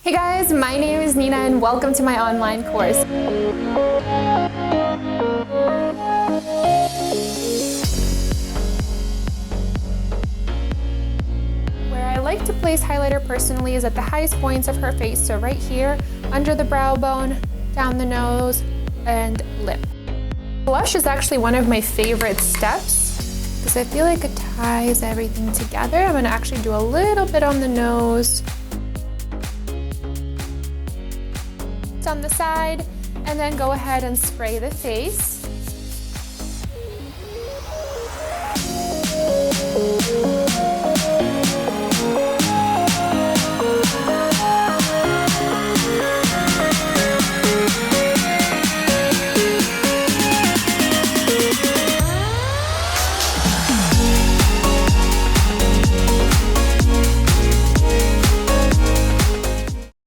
Hey guys, my name is Nina and welcome to my online course. Where I like to place highlighter personally is at the highest points of her face, so right here, under the brow bone, down the nose, and lip. Blush is actually one of my favorite steps because I feel like it ties everything together. I'm going to actually do a little bit on the nose, on the side, and then go ahead and spray the face.